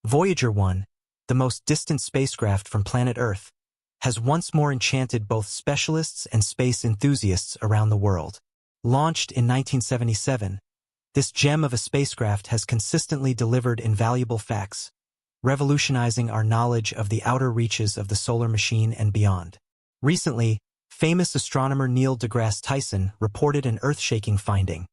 Voyager 1, the most distant spacecraft from planet Earth, has once more enchanted both specialists and space enthusiasts around the world. Launched in 1977, this gem of a spacecraft has consistently delivered invaluable facts, revolutionizing our knowledge of the outer reaches of the solar machine and beyond. Recently, famous astronomer Neil deGrasse Tyson reported an earth-shaking finding.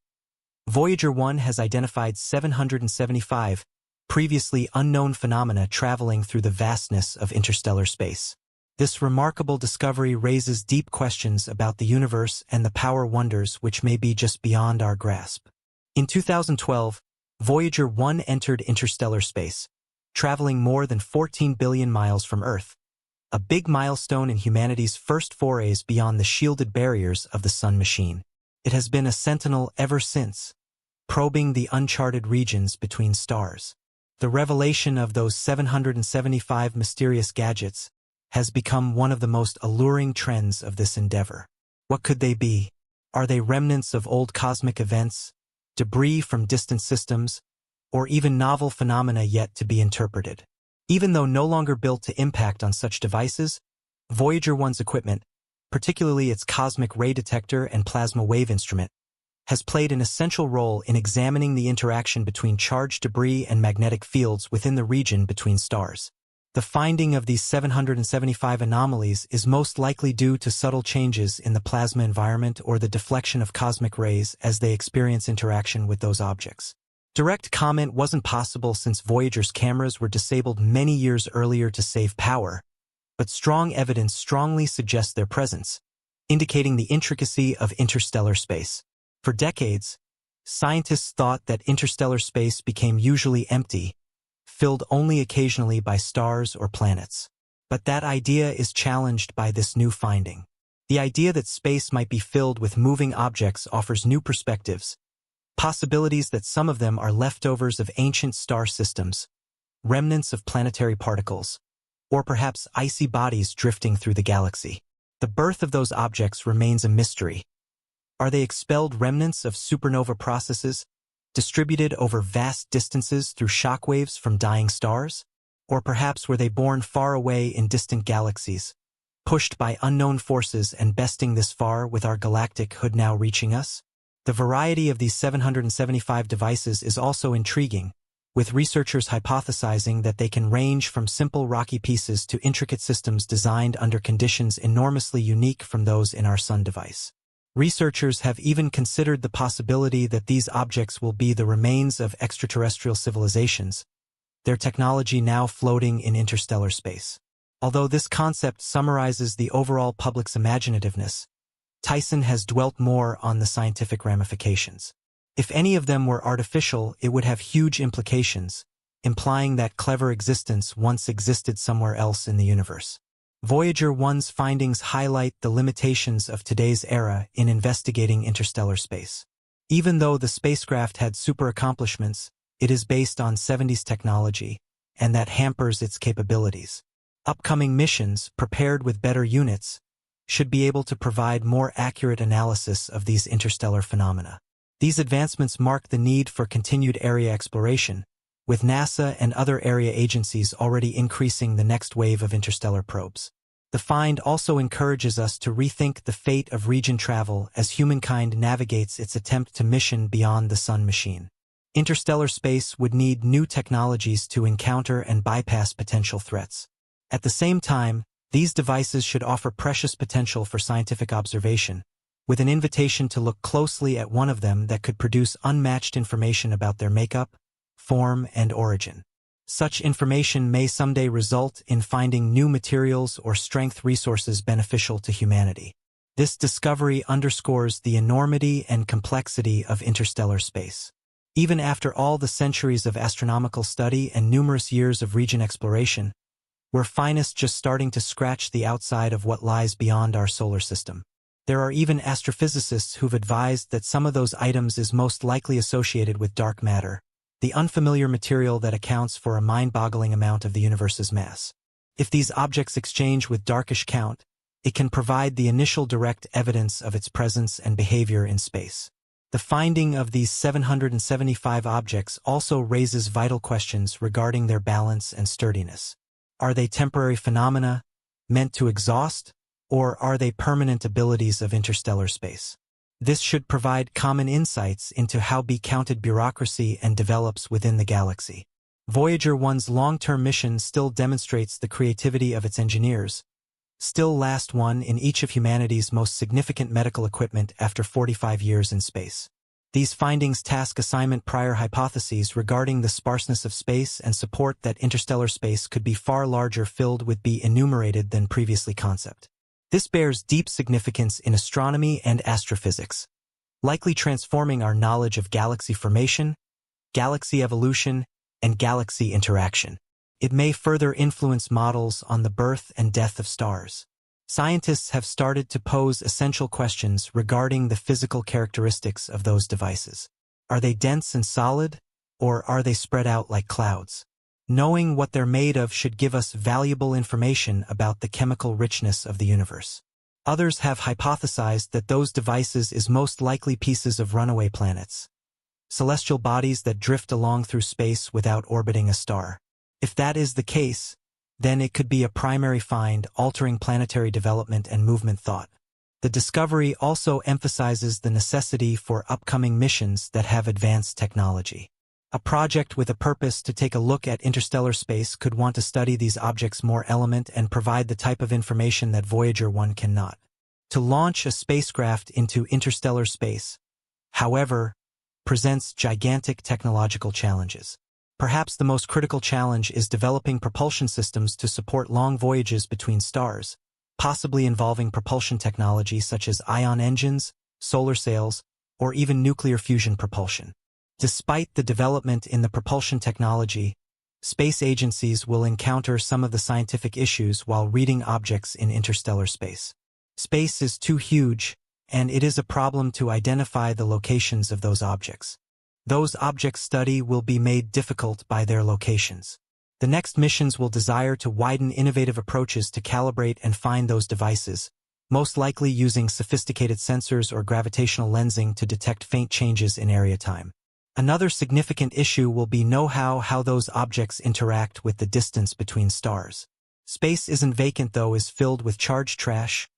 Voyager 1 has identified 775 previously unknown phenomena traveling through the vastness of interstellar space. This remarkable discovery raises deep questions about the universe and the power wonders which may be just beyond our grasp. In 2012, Voyager 1 entered interstellar space, traveling more than 14 billion miles from Earth, a big milestone in humanity's first forays beyond the shielded barriers of the sun machine. It has been a sentinel ever since, probing the uncharted regions between stars. The revelation of those 775 mysterious gadgets has become one of the most alluring trends of this endeavor. What could they be? Are they remnants of old cosmic events, debris from distant systems, or even novel phenomena yet to be interpreted? Even though no longer built to impact on such devices, Voyager 1's equipment, particularly its cosmic ray detector and plasma wave instrument, has played an essential role in examining the interaction between charged debris and magnetic fields within the region between stars. The finding of these 775 anomalies is most likely due to subtle changes in the plasma environment or the deflection of cosmic rays as they experience interaction with those objects. Direct comment wasn't possible since Voyager's cameras were disabled many years earlier to save power, but strong evidence strongly suggests their presence, indicating the intricacy of interstellar space. For decades, scientists thought that interstellar space became usually empty, filled only occasionally by stars or planets. But that idea is challenged by this new finding. The idea that space might be filled with moving objects offers new perspectives, possibilities that some of them are leftovers of ancient star systems, remnants of planetary particles, or perhaps icy bodies drifting through the galaxy. The birth of those objects remains a mystery. Are they expelled remnants of supernova processes, distributed over vast distances through shockwaves from dying stars? Or perhaps were they born far away in distant galaxies, pushed by unknown forces and besting this far with our galactic hood now reaching us? The variety of these 775 devices is also intriguing, with researchers hypothesizing that they can range from simple rocky pieces to intricate systems designed under conditions enormously unique from those in our sun device. Researchers have even considered the possibility that these objects will be the remains of extraterrestrial civilizations, their technology now floating in interstellar space. Although this concept summarizes the overall public's imaginativeness, Tyson has dwelt more on the scientific ramifications. If any of them were artificial, it would have huge implications, implying that clever existence once existed somewhere else in the universe. Voyager 1's findings highlight the limitations of today's era in investigating interstellar space. Even though the spacecraft had super accomplishments, it is based on 70s technology, and that hampers its capabilities. Upcoming missions, prepared with better units, should be able to provide more accurate analysis of these interstellar phenomena. These advancements mark the need for continued area exploration, with NASA and other area agencies already increasing the next wave of interstellar probes. The find also encourages us to rethink the fate of region travel as humankind navigates its attempt to mission beyond the sun machine. Interstellar space would need new technologies to encounter and bypass potential threats. At the same time, these devices should offer precious potential for scientific observation, with an invitation to look closely at one of them that could produce unmatched information about their makeup, form, and origin. Such information may someday result in finding new materials or strength resources beneficial to humanity. This discovery underscores the enormity and complexity of interstellar space. Even after all the centuries of astronomical study and numerous years of region exploration, we're just starting to scratch the outside of what lies beyond our solar system. There are even astrophysicists who've advised that some of those items is most likely associated with dark matter, the unfamiliar material that accounts for a mind-boggling amount of the universe's mass. If these objects exchange with darkish count, it can provide the initial direct evidence of its presence and behavior in space. The finding of these 775 objects also raises vital questions regarding their balance and sturdiness. Are they temporary phenomena, meant to exhaust, or are they permanent abilities of interstellar space? This should provide common insights into how be-counted bureaucracy and develops within the galaxy. Voyager 1's long-term mission still demonstrates the creativity of its engineers, still last one in each of humanity's most significant medical equipment after 45 years in space. These findings task assignment prior hypotheses regarding the sparseness of space and support that interstellar space could be far larger filled with be enumerated than previously concept. This bears deep significance in astronomy and astrophysics, likely transforming our knowledge of galaxy formation, galaxy evolution, and galaxy interaction. It may further influence models on the birth and death of stars. Scientists have started to pose essential questions regarding the physical characteristics of those devices. Are they dense and solid, or are they spread out like clouds? Knowing what they're made of should give us valuable information about the chemical richness of the universe. Others have hypothesized that those devices is most likely pieces of runaway planets, celestial bodies that drift along through space without orbiting a star. If that is the case, then it could be a primary find altering planetary development and movement thought. The discovery also emphasizes the necessity for upcoming missions that have advanced technology. A project with a purpose to take a look at interstellar space could want to study these objects more element and provide the type of information that Voyager 1 cannot. To launch a spacecraft into interstellar space, however, presents gigantic technological challenges. Perhaps the most critical challenge is developing propulsion systems to support long voyages between stars, possibly involving propulsion technology such as ion engines, solar sails, or even nuclear fusion propulsion. Despite the development in the propulsion technology, space agencies will encounter some of the scientific issues while reading objects in interstellar space. Space is too huge, and it is a problem to identify the locations of those objects. Those objects' study will be made difficult by their locations. The next missions will desire to widen innovative approaches to calibrate and find those devices, most likely using sophisticated sensors or gravitational lensing to detect faint changes in area time. Another significant issue will be know-how how those objects interact with the distance between stars. Space isn't vacant though, is filled with charged trash,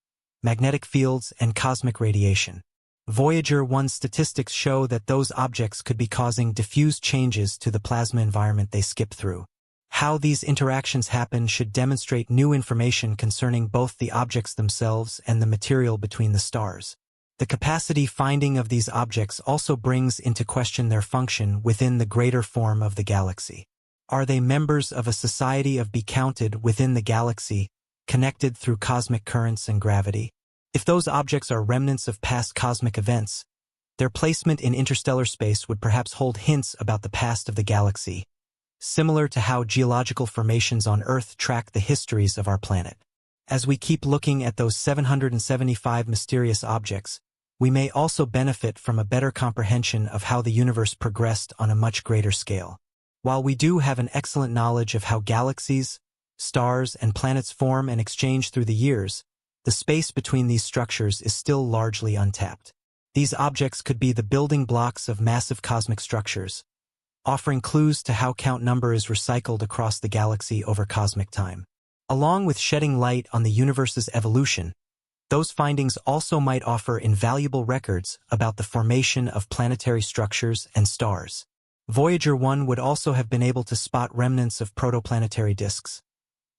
magnetic fields, and cosmic radiation. Voyager 1's statistics show that those objects could be causing diffuse changes to the plasma environment they skip through. How these interactions happen should demonstrate new information concerning both the objects themselves and the material between the stars. The capacity finding of these objects also brings into question their function within the greater form of the galaxy. Are they members of a society of be counted within the galaxy, connected through cosmic currents and gravity? If those objects are remnants of past cosmic events, their placement in interstellar space would perhaps hold hints about the past of the galaxy, similar to how geological formations on Earth track the histories of our planet. As we keep looking at those 775 mysterious objects, we may also benefit from a better comprehension of how the universe progressed on a much greater scale. While we do have an excellent knowledge of how galaxies, stars, and planets form and exchange through the years, the space between these structures is still largely untapped. These objects could be the building blocks of massive cosmic structures, offering clues to how count number is recycled across the galaxy over cosmic time. Along with shedding light on the universe's evolution, those findings also might offer invaluable records about the formation of planetary structures and stars. Voyager 1 would also have been able to spot remnants of protoplanetary disks,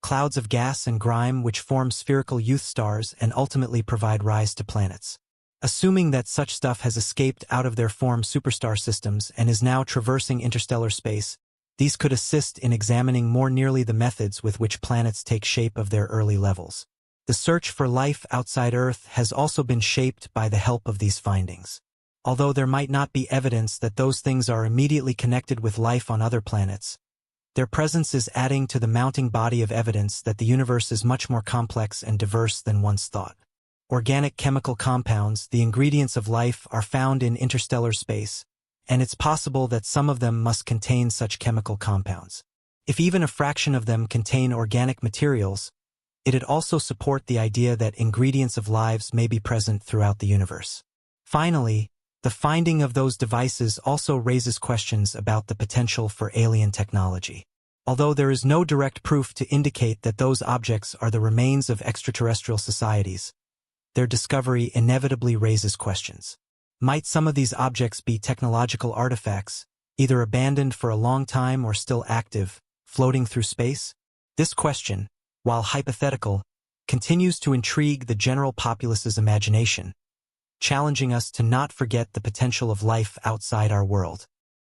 clouds of gas and grime which form spherical youth stars and ultimately provide rise to planets. Assuming that such stuff has escaped out of their form superstar systems and is now traversing interstellar space, these could assist in examining more nearly the methods with which planets take shape of their early levels. The search for life outside Earth has also been shaped by the help of these findings. Although there might not be evidence that those things are immediately connected with life on other planets, their presence is adding to the mounting body of evidence that the universe is much more complex and diverse than once thought. Organic chemical compounds, the ingredients of life, are found in interstellar space, and it's possible that some of them must contain such chemical compounds. If even a fraction of them contain organic materials, it'd also support the idea that ingredients of lives may be present throughout the universe. Finally, The finding of those devices also raises questions about the potential for alien technology. Although there is no direct proof to indicate that those objects are the remains of extraterrestrial societies, their discovery inevitably raises questions. Might some of these objects be technological artifacts, either abandoned for a long time or still active, floating through space? This question, while hypothetical, continues to intrigue the general populace's imagination, challenging us to not forget the potential of life outside our world.